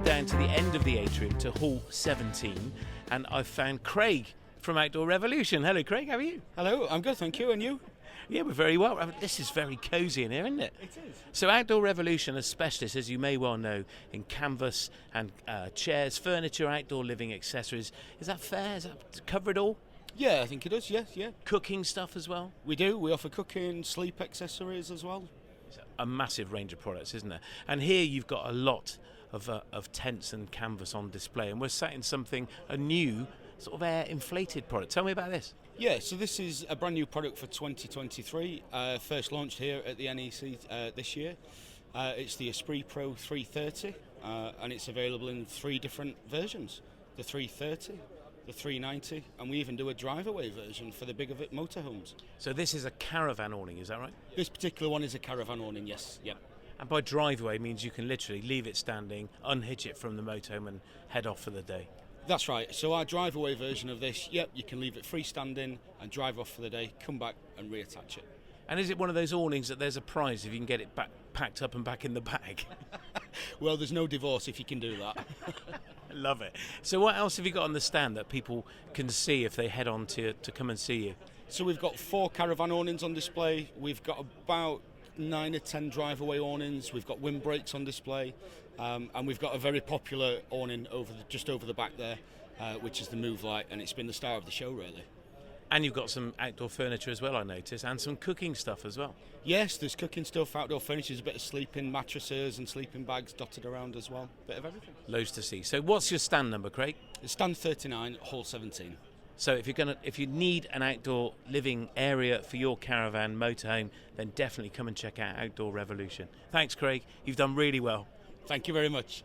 down to the end of the atrium to hall 17, and I've found Craig from Outdoor Revolution. Hello, Craig. How are you? Hello, I'm good, thank you. And you? Yeah, we're very well. This is very cosy in here, isn't it? It is. So Outdoor Revolution are specialists, as you may well know, in canvas and chairs, furniture, outdoor living accessories. Is that fair? Does that cover it all? Yeah, I think it does, yes, yeah. Cooking stuff as well? We do. We offer cooking, sleep accessories as well. It's a massive range of products, isn't there? And here you've got a lot of tents and canvas on display, and we're sat in a new sort of air inflated product. Tell me about this. Yeah, so this is a brand new product for 2023, first launched here at the NEC this year. It's the Esprit Pro 330, and it's available in 3 different versions. The 330, the 390, and we even do a drive-away version for the bigger motorhomes. So this is a caravan awning, is that right? This particular one is a caravan awning, yes, yep. And by drive-away means you can literally leave it standing, unhitch it from the motorhome and head off for the day. That's right. So our drive-away version of this, yep, you can leave it freestanding and drive off for the day, come back and reattach it. And is it one of those awnings that there's a prize if you can get it packed up and back in the bag? Well, there's no divorce if you can do that. I love it. So what else have you got on the stand that people can see if they head on to come and see you? So we've got 4 caravan awnings on display. We've got about 9 or 10 drive-away awnings. We've got windbreaks on display. And we've got a very popular awning just over the back there, which is the Move Light, and it's been the star of the show, really. And you've got some outdoor furniture as well, I noticed, and some cooking stuff as well. Yes, there's cooking stuff, outdoor furniture, there's a bit of sleeping mattresses and sleeping bags dotted around as well. Bit of everything. Loads to see. So what's your stand number, Craig? It's stand 39, hall 17. So if you need an outdoor living area for your caravan motorhome, then definitely come and check out Outdoor Revolution. Thanks, Craig. You've done really well. Thank you very much.